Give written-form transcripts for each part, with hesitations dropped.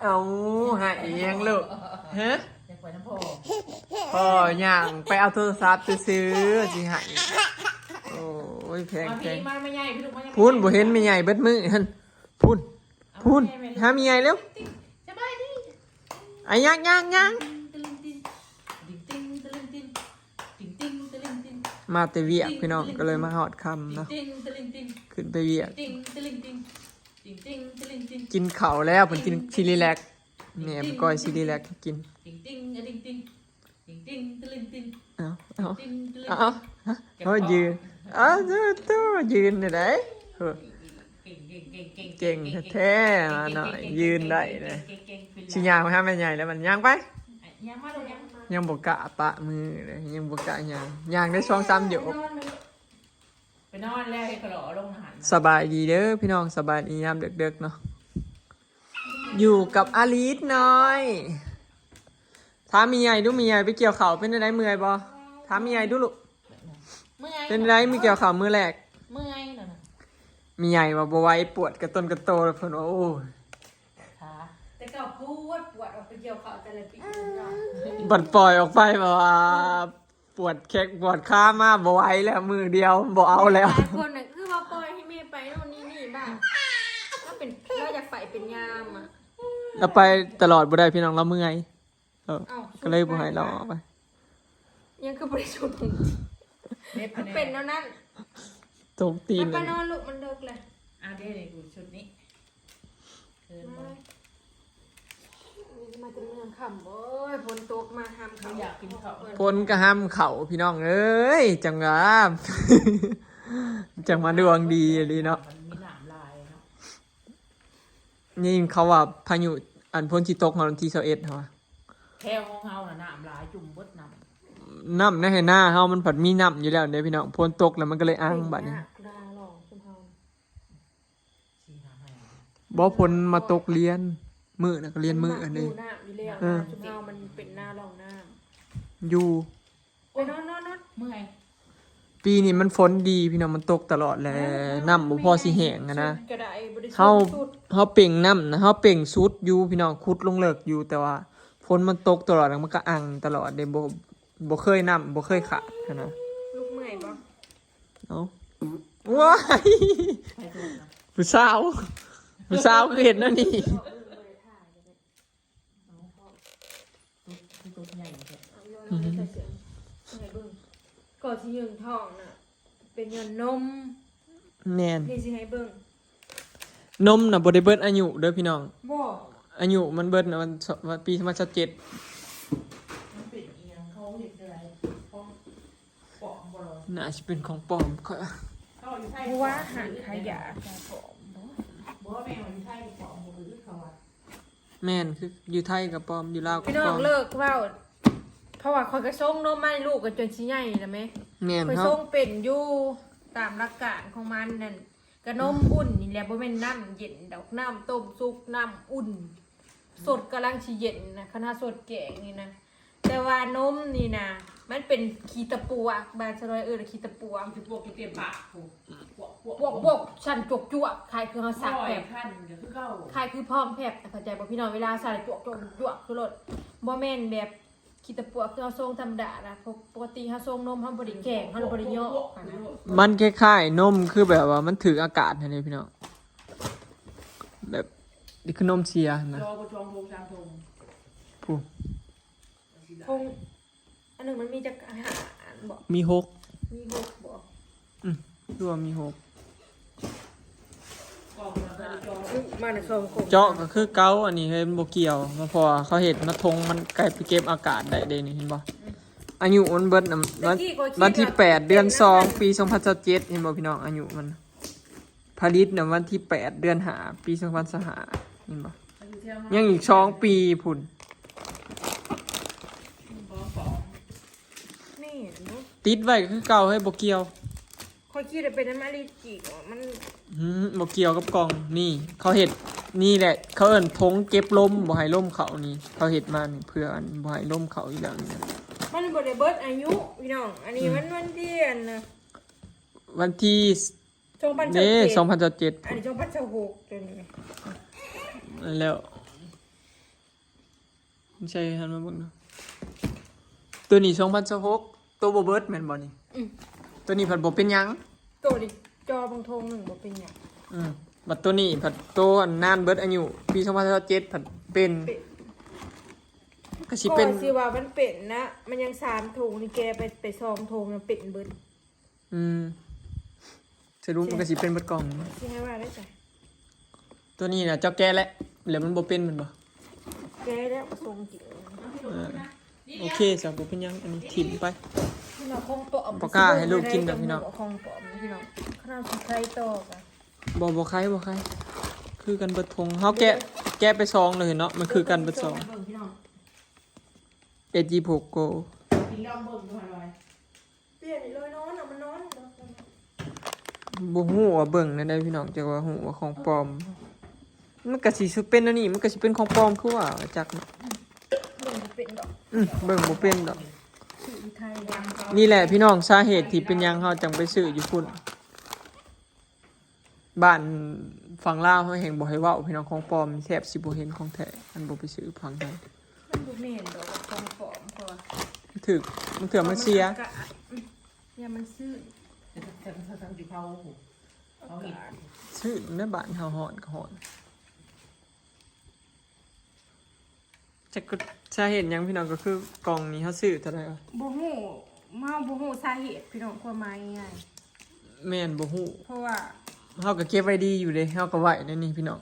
เอาหายเองลูกฮะอยากไปน้ำพอ พ่อย่างไปเอาโทรศัพท์ซื้อสิหายโอ้ยแพง มา แพ พี่ ง มาไม่ใหญ่พี่ลูกมา พูนบ่เห็นมีใหญ่เบิดมือฮันพูนพูนหามีใหญ่เร็ว สบายดี ไอ้ย่าง มาแต่เวียกพี่น้องก็เลยมาหอดคำเนาะขึ้นไปเวียกกินข้าวแล้วผมกินซิลิแลกเนี่ยมันก้อยซิลิแลกกินเอายืนตัวยืนได้เก่งแท้ๆหน่อยยืนได้เลยชิยางมาห้ามแม่ใหญ่แล้วมันย่างไปยังบกกะปะมือเลยยังบกกะย่างได้2-3 หยกไปนอนแล้วก็หล่อลงอาหาร สบายดีเด้อพี่น้องสบายดียามเด็กๆเนาะอยู่กับอาลีสน้อยถามมีใหญ่ดูมีใหญ่ไปเกี่ยวเข่าเป็นอะไรเมื่อยบ่ถามมีใหญ่ดูลูกเป็นอะไรมีเกี่ยวเข่ามือแรกเมื่อยน่ะมีใหญ่ว่าบ่ไหวปวดกระต้นกระโตแล้วเพิ่นว่าโอ้ย แต่ก็ปวดออกไปเกี่ยวเขาแต่ละปี บัดปล่อยออกไปแบบว่าปวดแข้งปวดขามาบ่ไหวแล้วมือเดียวบ่เอาแล้ว หลายคนน่ะคือว่าปล่อยให้แม่ไปโน่นนี่บ้างถ้าเป็นเราอยากไปเป็นยามอ่ะ เราไปตลอดบ่ได้พี่น้องเราเมื่อยก็เลยบ่ให้เราออกไป ยังคือบริสุทธิ์มันเป็นแล้วนั่น ตกตีน ไปนอนลูกมันเลิกเลย เดี๋ยวกูชุดนี้เดินมา มาจะเมืองขำโอ้ยฝนตกมาห้ามเขา อยากกินข้าว พนก็ห้ามเข่าพี่น้องเอ้ยจังหวะ จังมาดวงดีดีเนาะ มันมีหนามลายเนาะ นี่เขาว่าพายุอันพ้นที่ตกวันที่21เหรอวะ แค่ห้องเฮาน่ะหนามลายจุ่มเบิดน้ำ น้ำในหน้าเฮามันผัดมีน้ำอยู่แล้วเด้พี่น้องพ้นตกแล้วมันก็เลยอ้างบัดนี้ ลาหลอกคุณพ่อ สี่ห้าห้า บ่พ้นมาตกเรียนมื้อน่ะก็เรียนมื้ออันนี้ หน้าอยู่แล้วคุณพ่อมันเป็นหน้าลองหน้า อยู่ ไปนอน เมื่อย ปีนี้มันฝนดีพี่น้องมันตกตลอดแหละน้ำบ่พอสิแห้งอะนะ กระไดบริสุท เฮา ธิ์สุด เฮาเป่งน้ำนะเฮาเป่งสุดอยู่พี่น้องขุดลงเลิกอยู่แต่ว่าฝนมันตกตลอดแล้วมันก็อังตลอดเด้บ่เคยน้ำบ่เคยขาดหั้นนะ ลูกเมื่อยปะ เอ้าว้าย ไปถูกนะ ผู้สาวก็เห็นแล้วนี่ ตุ๊กใหญ่แท้ ก่อนที่ยืนทองน่ะเป็นเงินนม แม่น นี่สิให้เบิ่ง นมน่ะบ่ได้เบิดอายุเด้อพี่น้อง บ่ อายุมันเบิดน่ะวันปี2027 มันเป็นเอียงเขาเห็นอะไรเขาปอกบ่รอ น่าสิเป็นของปลอมค่อย เขาอยู่ไทย เพราะว่าหันขยะ บ่แม่อยู่ไทยปอกบ่หรือเขาอ่ะ แม่นคืออยู่ไทยกับปลอมอยู่ลาวกับ พี่น้ ป อ ล ง อม เลิกเว้าเพราะว่าคอยกระส่งนมมาให้ลูกกันจนสิใหญ่แล้วแม่ แม่น คอย ครั ส่ บ งเป็นอยู่ตามหลักการของมันนั่นกระนมอุ่นนี่แหละบ่แม่นน้ำเย็นดอกน้ำต้มสุกน้ำอุ่น สดกำลังสิเย็นนะขนาดสดแกงนี่นะแต่ว่านมนี่นะมันเป็นขี้ตะปูอะบานสลอยขี้ตะปูอะ คือพวกที่เตรียมปากพวก บวกชันจกจั่วใครคือเขาสัก แบ แบบ บ ขั้นเดี๋ยวคือเข้า ใครคือพร้อมแผบเข้าใจบ่พี่น้องเวลาใส่จวกคือรถบ่แม่นแบบขี้ตะปูคือเฮาส่งธรรมดานะปกติเฮาส่งนมเฮาบ่ได้แกงเฮาบ่ได้ย่อนะ มันคล้ายๆนมคือแบบว่ามันถืออากาศนั่นเองพี่น้องแบบนี่คือนมเชียร์นะ รอประชงโทงจางทง ผู้ คงอันนึงมันมีจักอาหารบ่ มีหก มีหกบ่ รวมมีหก กองมันจะจอง มาในซองคง เจาะก็คือเกาอันนี้เห็นโบเกียวมาพอเขาเห็นมาทงมันไกลไปเก็บอากาศได้เดนี่เห็นบ่อายุมันเบิดน่ะวันที่8 เดือน 2 ปี2027เห็นบ่พี่น้องอายุมันผลิตน่ะวันที่8 เดือน5ปี2025เห็นบ่ยังอีก2 ปีพุ่น นี่เนาะ ติดไว้ก็คือเก่าให้โบเกียว คอยคิดว่าเป็นน้ำมันลิจิมัน บ่เกี่ยวกับกล่องนี่เขาเห็ดนี่แหละ เขาเอิ้นทงเก็บลมบ่ให้ลมเขานี่เขาเห็ดมานี่เพื่ออันบ่ให้ลมเขาอีกแล้วนี่นะ มันบ่ได้เบิดอายุพี่น้องอันนี้มันวันที่อันนะ วันที่ 2027 นี่2027 อันนี้2026ตัวนี้ แล้ว ใช่หันมาเบิ่งเนาะตัวนี้2026ตัวบ่เบิดแม่นบ่นี่ อืม ตัวนี้ผัดบ่เป็นหยัง ตัวดิจอบางทงหนึ่งบ่เป็นหยัง บัดตัวนี้ผัดตัวอันนานเบิดอายุปี2027ผัดเป็น เป็ด ก็สิเป็น ก่อนสิว่ามันเป็นนะมันยัง3ถุงนี่แกไป2ถุงมันเป็นเบิด สรุปมันก็สิเป็นเบิดกล่อง สิให้ว่าได้จ้ะ ตัวนี้น่ะเจ้าแก้แล้วแล้วมันบ่เป็นแมันบ่ แกแล้วก็ส่งกิน เออโอเคจ้ะบ่เป็นหยังอันนี้ถิ่มไป พี่น้องคงปอม บ่กล้าให้ลูกกินดอกพี่น้อง คงปอมนะพี่น้องข้าวสิไข่ต่อกัน บ่ใครคือกันเบิดทงเฮาแกะไปซองเลยเนาะมันคือกันเบิดซอง เบิ่งพี่น้อง AG6 Go กินลองเบิ่งดูหน่อย เปลี่ยนอีกเลยนอนมันนอน บ่ฮู้ว่าเบิ่งนั่นได้พี่น้องจักว่าฮู้ว่าของปลอม มันก็สิเป็นอันนี้มันก็สิเป็นของปลอมคือว่าจักเนาะ เบิ่งบ่เป็นดอก เบิ่งบ่เป็นดอก สื่อไทย นี่แหละพี่น้องสาเหตุที่เป็นหยังเฮาจังไปซื้ออยู่พุ่นบ้านฝั่งลาวเฮาแห่งบ่ให้เว้าพี่น้องของปลอมแทบสิบ่เห็นของแท้อันบ่ไปซื้อฝั่งไทย มันบ่แม่นดอกว่าของปลอมเพราะว่า ถึกมันเถื่อมันเสีย เนี่ยมันซื้อ แต่ถ้าทำอยู่เขาเขาเห็น ซื้อในบ้านเฮาฮ้อนก็ฮ้อนจักก็สาเหตุหยังพี่น้องก็คือกล่องนี้เฮาซื้อเท่าใดวะ บ่ฮู้มาบ่ฮู้สาเหตุพี่น้องความหมายง่าย แม่นบ่ฮู้ เพราะว่า เฮาก็เก็บไว้ดีอยู่เด้เฮาก็ไว้ในนี่พี่น้อง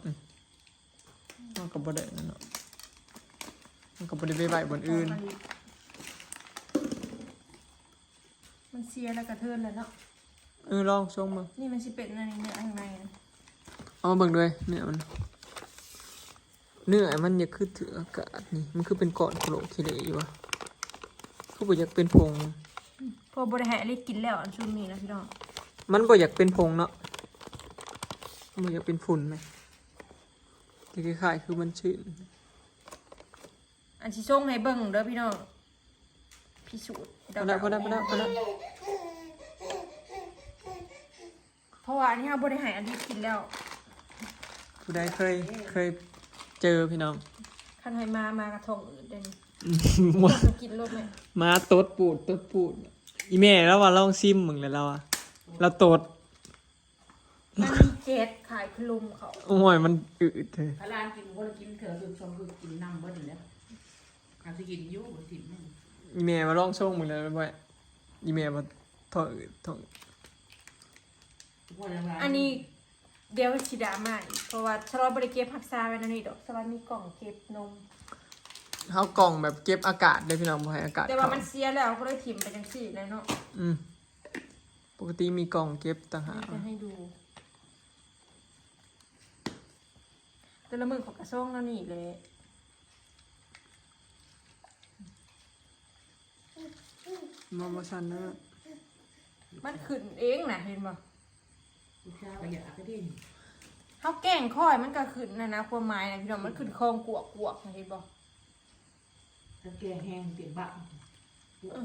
เฮาก็บ่ได้นั่นเนาะเฮาก็บ่ได้ไปไว้บนอื่น มันเสียแล้วกระเทือนแล้วเนาะ ลองส่งมา นี่มันสิเป็นอันนี้เนี่ยข้างในนะ เอามาเบิ่งด้วยเนื้อมันอย่าคือถืออากาศนี่มันคือเป็นก้อนโคลเคเลอยู่วะเขาบ่อยากเป็นผง พอบริหารได้กินแล้วอันชุมนี้นะพี่น้อง มันบ่อยากเป็นผงเนาะมันบ่อยากเป็นฝุ่นไหมแต่คล้ายๆคือมันชื้น อันสิส่งให้เบิ่งเด้อพี่น้องพิสูจน์ พอแล้ว เพราะว่าอันนี้เราบริหารอันที่กินแล้ว ผู้ใดเคยเจอพี่น้อง คันให้มากระทงอื่นเด่น ว่า กินรสไหม มาตดปูดอีแม่แล้วว่าลองซิมมึงแล้วเราอะเราตด มันมีเจ็ดขายคลุมเขา โอ้ยมันอืดเถอะ พลานกินบ่ได้กินเถื่อคือชมคือกินน้ำเบิ่นแล้วอาจจะกินอยู่บ่ถิ่นนึง อีแม่มาลองส่งมึงแล้วบ่อยอีแม่มาท้องอืดท้อง อันนี้เดี๋ยวชิดามาอีกเพราะว่าชะลอบริเก็บผักซาไว้นั่นนี่ดอกชะลอมีกล่องเก็บนม เฮากล่องแบบเก็บอากาศได้พี่น้องบ่ให้อากาศ แต่ว่า เข้า มันเสียแล้วก็เลยถิ่มไปจังสี่เลยเนาะ ปกติมีกล่องเก็บต่างหาก จะให้ดู แต่ละมือของกระซ่องแล้วนี่เลย มาบ่ซันเด้อ มันขึ้นเองนะเห็นบ่ ลูกชายก็อยากก็ดิ้น เขาแกล้งค่อยมันก็ขึ้นนะความหมายนะพี่น้องมันขึ้นคลองกวกนะเห็นบ่ ถ้าแกงแห้งเปลี่ยนบ้าง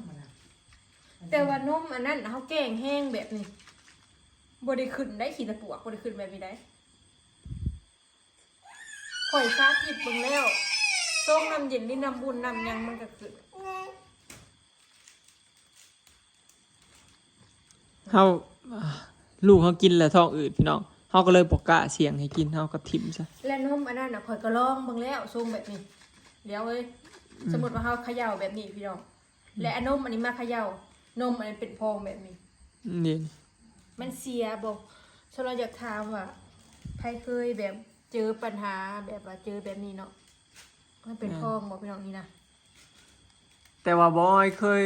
มันนะ แต่ว่านมอันนั้นเขาแกล้งแห้งแบบนี้บ่ได้ขึ้นได้ขีดตะปวกบ่ได้ขึ้นแบบนี้ได้ข่อยชาติดเบิ่งแล้วส้มน้ำเย็นนี่น้ำบุญน้ำหยังมันก็ขึ้น เฮาลูกเฮากินแล้วท้องอืดพี่น้องเฮาก็เลยบ่กล้าเสี่ยงให้กินเฮาก็ถิ่มซะ และนมอันนั้นน่ะข่อยก็ลองเบิ่งแล้วทรงแบบนี้เดี๋ยวเอ้ยสมมุติว่าเฮาเขย่าแบบนี้พี่น้องและอันนมอันนี้มาเขย่านมอันนี้เป็นพองแบบนี้ นี่ มันเสียบ่ฉะนั้นอยากถามว่าใครเคยแบบเจอปัญหาแบบว่าเจอแบบนี้เนาะมันเป็นพองบ่พี่น้องนี่นะ แต่ว่าบอยเคย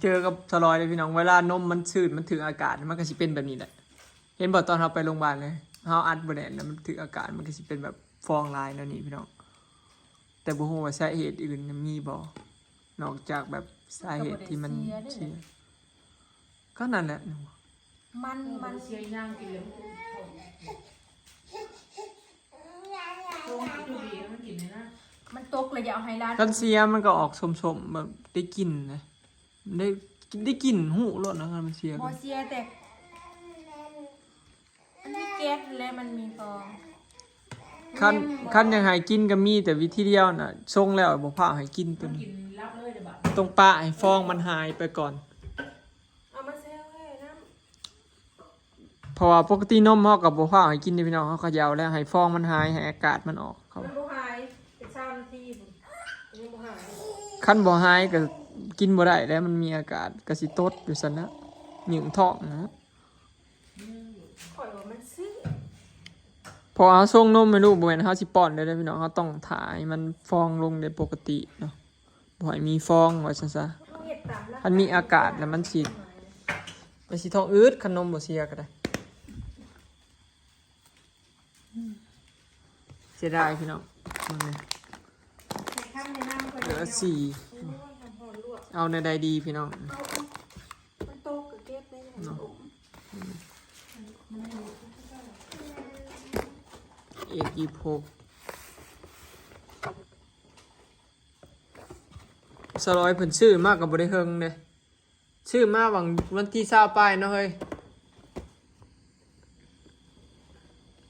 เจอกับสลอยเลยพี่น้องเวลานมมันชืดมันถึงอากาศมันก็สิเป็นแบบนี้แหละเห็นบ่ตอนเราไปโรงพยาบาลเลยเฮาอัดบ่แน่นแล้วมันถึงอากาศมันก็สิเป็นแบบฟองลายแล้วนี่พี่น้องแต่บ่ฮู้ว่าสาเหตุอื่นมีบ่นอกจากแบบสาเหตุที่มันเสียก็นั่นแหละ มัน เสียย่างกินเลยโค้งจุบีมันกินเลยนะ มันตกเลยอย่าเอาให้ร้าน กันเสียมันก็ออกสมๆแบบได้กลิ่นนะได้กลิ่นหูรสนะครับมันเสีย บ่เสียแต่มันมีแก๊สและมันมีฟอง คันยังให้กินก็มีแต่วิธีเดียวน่ะส่งแล้วบ่พาให้กินตัวนี้ กินรับเลยเดี๋ยวบัด ตรงปะให้ฟองมันหายไปก่อน เอามาแซวให้น้ เพราะว่าปกตินมเฮาก็บ่พาให้กินเด้อพี่น้องเฮาก็ยาวแล้วให้ฟองมันหายให้อากาศมันออกเขา ำมันบ่หายเป็น3นาทีพุ่นยังบ่หาย คันบ่หายก็กินบ่ได้แล้วมันมีอากาศก็สิตดอยู่ซั่นนะหยุ่งท้องนะ ข่อยว่ามันซื้อ พอเอาส่งนมให้ลูกบ่แม่นเฮาสิป้อนได้เด้อพี่น้องเฮาต้องถ่ายมันฟองลงได้ปกติเนาะบ่ให้มีฟองว่าซั่นซะ ต้องเฮ็ดตามหลัก มันมีอากาศแล้วมันสิท้องอืดขนมบ่เสียก็ได้เสียดายพี่น้องนั่นแหละ ให้คำแนะนำข่อย เหลือ เนาะ สี่ โอ้ยทำหอนลวก เอาในใดดีพี่น้อง มันโตกก็เก็บได้อย่างอม เอกยี่หกสลอยเพิ่นชื่อมากกับบริเฮงเลยชื่อมาหวังวันที่20ป้ายเนาะเฮ้ย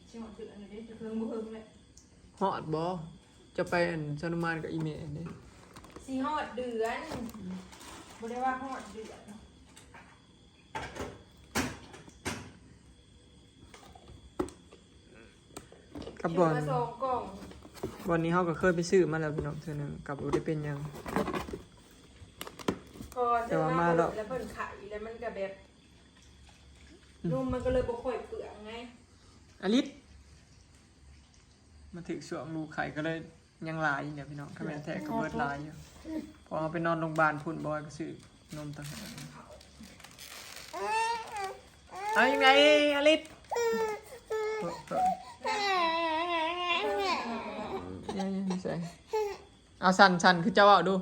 ชิมถืออันนี้จะเพิ่งบ่เพิ่งแหละ ฮอดบ่จะไปอันชนุมานกับอีเมลนี่ สิฮอดเดือนบ่ได้ว่าฮอดเดือน กับบ ซื้ อ อ ล มาสองกล่อง วันนี้เฮาก็เคยไปซื้อมาแล้วพี่น้องเทื่อหนึงกับบ่ได้เป็นหยัง พอซื้อมาแล้วเพิ่นขายแล้วมันก็แบบนมมันก็เลยบ่ค่อยเปลืองไง อลิศมาถึงช่วงลูกไข่ก็เลยยังหลายอยู่เนี่ยพี่น้องถ้าแม่นแท้ก็เบิดหลายอยู่พอเอาไปนอนโรงพยาบาลพุ่นบ่อยก็ซื้อนมต่างหากเอายังไงอลิศยังใส่เอาสั่นคือเจ้าเอาดู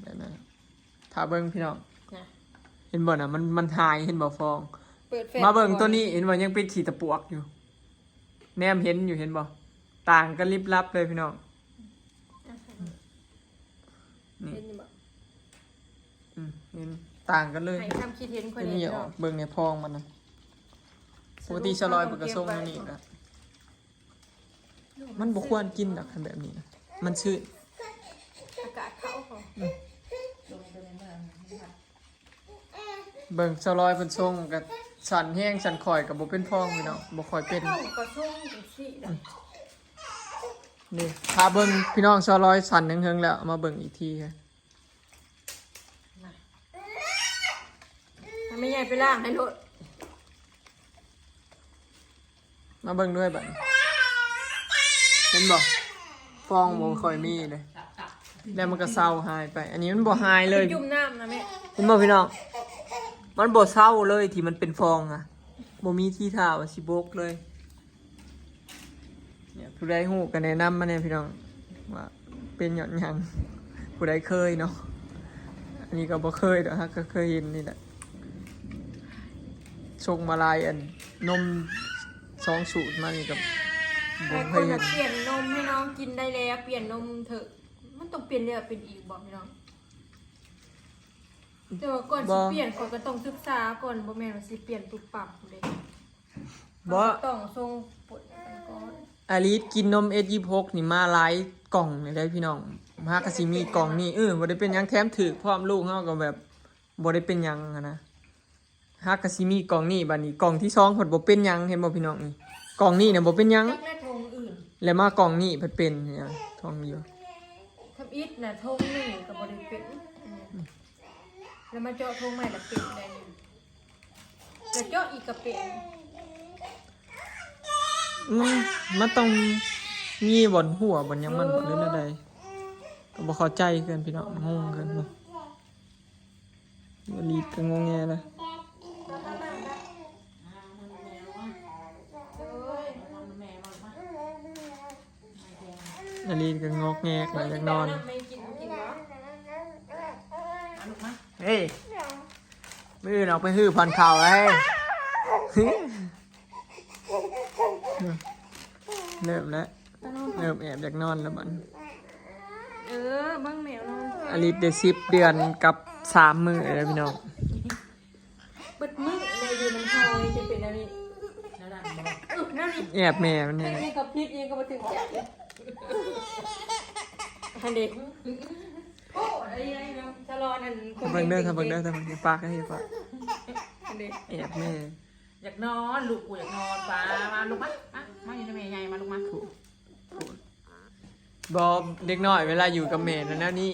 แบบนั้นถ้าเบิ่งพี่น้อง นะ เห็นบ่น่ะมันหายเห็นบ่ฟอง เปิดแฟลช มาเบิ่งตัวนี้เห็นบ่ยังเป็นขีตะปวกอยู่แนมเห็นอยู่เห็นบ่ต่างกันลิบลับเลยพี่น้องนี่ เห็นอยู่บ่ เห็นต่างกันเลย ให้คำคิดเห็นคน เป็น นี้ นี่ออกเบิ่งในพองมันนะปกติชะลอยมันก็ส่งอันนี้ก็มันบ่ควรกินดอกคันแบบนี้นะมันชื้น อากาศเข้าของ ลงไปในเมืองนะครับ เบิ่งชะลอยเพิ่นส่งก็สั่นแห้งสั่นข่อยก็บ่เป็นพองพี่น้องบ่ค่อยเป็น เข้าก็ส่งจังซี่นะ นี่ถ้าเบิ่งพี่น้องชะลอยสั่นเฮิงๆแล้วเอามาเบิ่งอีกทีค่ะ ถ้าไม่ใหญ่ไปล่างให้โลด มาเบิ่งด้วยบัดนี้เห็นบ่ฟองบ่ค่อยมีเลยแล้วมันก็เศร้าหายไป อันนี้มันบ่หายเลย จุ่มน้ำนะแม่ เห็นบ่พี่น้องมันบ่เศร้าเลยที่มันเป็นฟองอ่ะบ่มีที่ท่าว่าสิบกเลยเนี่ยผู้ใดฮู้ก็แนะนำมาแน่พี่น้องว่าเป็นหย่อนหยังผู้ใดเคยเนาะอันนี้ก็บ่เคยดอกฮะก็เคยเห็นนี่แหละส่งมาลายอันนม2สูตรมานี่ก็บ่ หลาย เค คน ยเห็ น่ะ น เปลี่ยนนมให้น้องกินได้แล้วเปลี่ยนนมเถอะมันต้องเปลี่ยนแล้วเป็นอีกบอกพี่น้องแต่ว่าก่อนสิเปลี่ยนก่อนก็ต้องศึกษาก่อนบ่แม่นว่าสิเปลี่ยนปุ๊บปั๊บเลย บ่ ต้องส่งปดกันก่อน อาลีดกินนม S26 นี่มาหลายกล่องเลยได้พี่น้องมาก็สิมีกล่องนี่บ่ได้เป็นหยังแถมถือพร้อมลูกเฮาก็แบบบ่ได้เป็นหยังอะนะฮักก็สิมีกล่องนี่บัดนี้กล่องที่2เพิ่นบ่เป็นหยังเห็นบ่พี่น้องนี่กล่องนี่น่ะบ่เป็นหยัง จักแม่ทงอื่น แล้วมากล่องนี่เพิ่นเป็นเนี่ยท้องเดียว ทำอิฐน่ะทงหนึงก็บ่ได้เป็นแล้วมาเจาะทงใหม่ละเป็นได้นี่แล้วเจาะอีกก็เป็น มันต้องมีบ่อนหัวบ่อนหยังมันบ่หรืออะไรก็บ่เข้าใจเกินพี่น้องงงเกินเนาะอาลีดก็งงแงเลย อาลีนก็งอกแงกเลยอยากนอน ไม่กินกินวะ เฮ้ยมืออื่นออกไปฮื้อพันเข่าไว้เริ่มแล้วเริ่มแอบอยากนอนแล้วมัน บ้างแมวนอน อาลีได้10 เดือนกับ3 มื้อแล้วพี่น้อง เบิดมึกในอยู่น้ำเฮาจะเป็นอะไร นั่นแหละบอก นั่นนี่ แอบแม่มัน ไอ้ เนี่ย นี่ก็พิษนี่ก็มาถึงใจอันเด็กโอ้ไอ้น้ำชะลอนั่น ทำเบิ่งเด้อทำเบิ่งเด้อทำเบิ่งเด้อปากให้ปาก อันเด็ก แอบแม่ อยากนอนลูกกูอยากนอนป้ามาลูกมาอยู่ในแม่ใหญ่มาลูกมา บอเด็กน้อยเวลาอยู่กับแม่นั่นแนวนี้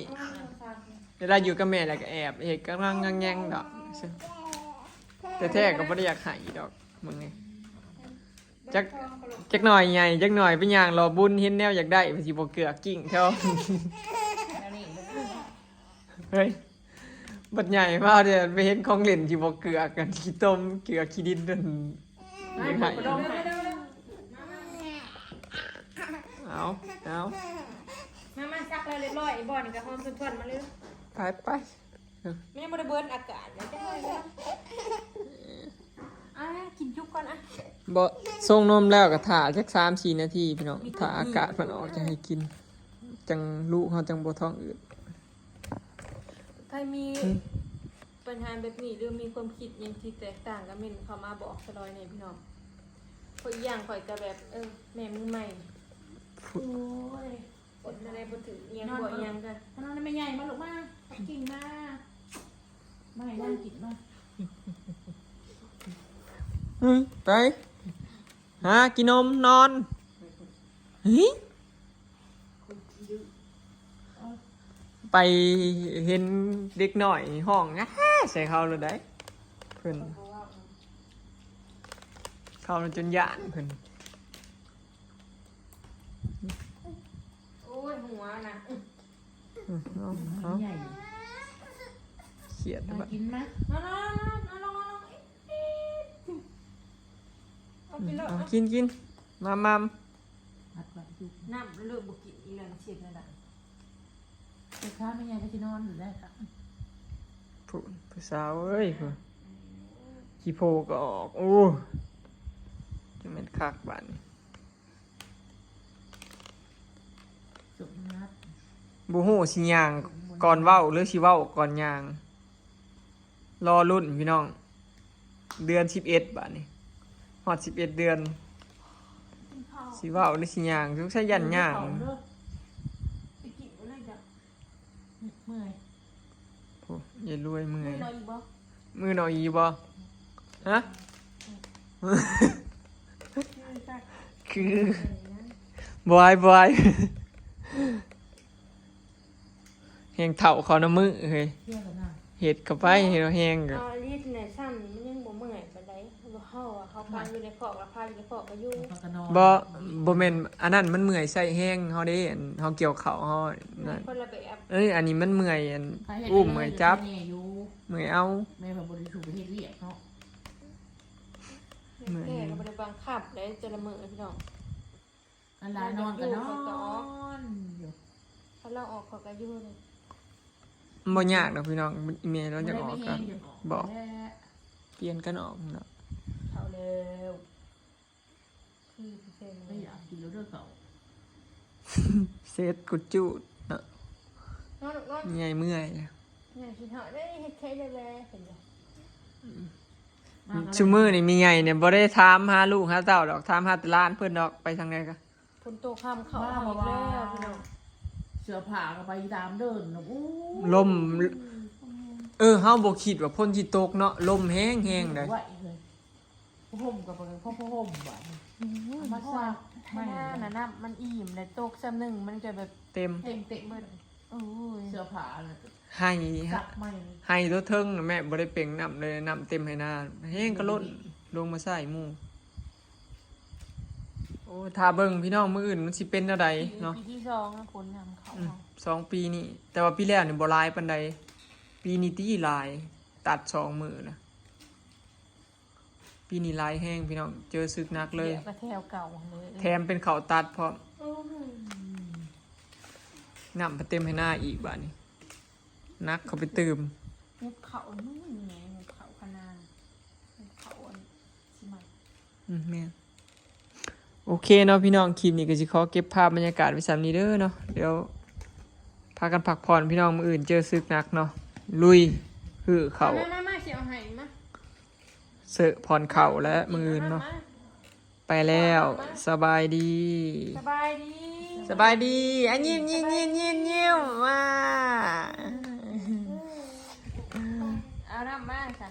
เวลาอยู่กับแม่แล้วก็แอบเอกกำลังงังแงงดอกแต่แท้ก็บ่ได้อยากใหายดอกมึงไงจักหน่อยใหญ่จักหน่อยเป็นอย่างรอบุญเห็นแนวอยากได้ไปสิบ่เกลือกิ้งเท่า แล้วนี่ เฮ้ยบัดใหญ่มากเดี๋ยวไปเห็นของเล่นสิบ่เกลือกันขี้ต้มเกลือขี้ดินนั่นยังไงเอา มาซักแล้วเรียบร้อยบ่อนี่ก็หอมชวนๆมาเลย ไป ไม่ได้บริเบิร์นอากาศนะจะให้เลยกินจุกก่อนอ่ะ บ่ส่งนมแล้วก็ถ่าจัก3-4 นาทีพี่น้องถ่าอากาศมันออกจะให้กิน จังลูกเขาจังบ่ท้องอืด ใครมีปัญหาแบบนี้หรือมีความคิดยังที่แตกต่างก็เม่นเข้ามาบอกสลอยในพี่น้องเพราะอีกอย่างข่อยก็แบบแม่มือใหม่โอ้ยอดอะไรบ่ถึงเอียงบ่เอียงกัน นอนในแม่ใหญ่มาลูกมากินมาไม่นั่งกินมา ไปหากินนมนอนเฮ้ยไปเห็นเด็กหน่อยห้องนะใส่เขาเลยได้เพิ่นเขาจนย่านเพิ่น โอ้ยหัวนะ เอา ใหญ่ เขียด มา แบบ กินมา ลองเอากินแล้ว เอากินมาม อัดไว้ดู น้ำเลือกบุกินอีกแล้วเชียร์กันได้ เด็กข้าแม่ใหญ่ก็จะนอนอยู่ได้ค่ะ ผู้สาวเอ้ยผู้ขี้โพก็ออกโอ้จะเป็นคักบ้านนี่ จุกนัด บูฮู้สิย่างก่อนเว้าหรือสิเว้าก่อนย่าง รอรุ่นพี่น้อง เดือน11บาทนี่ฮอด11 เดือนสิเว้าหรือสิย่างสงสัยยันย่าง ไปกินอะไรจ้ะ เมื่อย โอ้อย่ารวยเมื่อ ไม่ ย รออีกบ่ มือหน่อยอีบ่ฮะ คือบอยแหงเถ่าเขาน้ำมือเฮ้ย เที่ยวกันนะ เห็ดกับไปเห็ดแหงกับ เอาลีดเนี่ยซ้ำมันยังบ่เมื่อยปานใดบ่เฮาอะเขาพาอยู่ในคอกแล้วพาอยู่ในคอกก็อยู่ พักกันนอน บ่แม่นอันนั้นมันเมื่อยใส่แห้งเฮาเด้อันเฮาเกี่ยวเขาเฮานั่น คนละแบบ เอ้ยอันนี้มันเมื่อยอัน ใครเห็น อุ้มเมื่อยจับ แม่อยู่ เมื่อยเอา แม่แบบบริสุทธิ์ประเทศเวียดเนาะ แก่ก็บ่ได้บังคับเลยจะละเมอพี่น้อง อันลานอนกันนอนอยู่ ถ้าเราออกเขาก็อยู่เลย บ่ยากดอกพี่น้องอีเมลเราจะออกกัน บอก แม่ เปลี่ยนกันออกเนาะ เขาเร็วคือเซ็น ไม่อยากกินแล้วเด้อเขา เซตกุดจูดเนาะ นอน ใหญ่เมื่อยแล้ว เนี่ยคิดเหาะได้เฮ็ดแค่ได้แลเห็นบ่ ชูมือนี่มีใหญ่เนี่ยบ่ได้ถามหาลูกหาเต้าดอกถามหาแต่หล้านเพิ่นดอกไปทางไหนกะ คนโตข้ามเขาเอาอีกแล้วพี่น้อง เสือผ่าก็ไปตามเดินนะโอ้ ลมเฮาบ่คิดว่าพ่นสิตกเนาะลมแห้งเด้ ไหวเลยพ่อห่มกับพ่อห่มไหวมาสร้าง ไม่น่านะน้ำมันอิ่มเลยตกซ้ำหนึ่งมันจะแบบ เต็ม เต็มเต็ม เบิดโอ้ย เสือผ่าเลย ให้ สักไม่ ให้ตัวเทิงน่ะแม่บ่ได้เป่งน้ำเลยน้ำเต็มให้หน้าแห้งก็ล้นลงมาใส่หมู่โอ้ถ้าเบิ่งพี่น้องมื้ออื่นมันสิเป็นจังไดเนาะ ปีที่สองนะคนนำเขาเอา 2 ปีนี้แต่ว่าปีแล้วนี่บ่หลายปานใดปีนี้ตีหลายตัด2มื้อนะปีนี้หลายแห้งพี่น้องเจอศึกหนักเลย ดี๋วก็แถวเก่าเลย แถมเป็นข้าวตัดพร้อม โอ้ย น้ำเต็มให้หน้าอีกบาดนี้นักเขาไปตื่ม มุกเขานู่นไงมุกเขาขนาดมุกเขาอันสิมา แม่นโอเคเนาะพี่น้องคลิปนี้ก็สิขอเก็บภาพบรรยากาศไว้สำนี้เด้อเนาะเดี๋ยวพากันพักผ่อนพี่น้องมื้ออื่นเจอศึกหนักเนาะลุยคือเขา มาเสียวไห้มา เสอะผ่อนเข่าและมื้ออื่นเนาะ ไปแล้วสบายดี สบายดี สบายดีอันยิ้มมา เอาน้ำมาค่ะ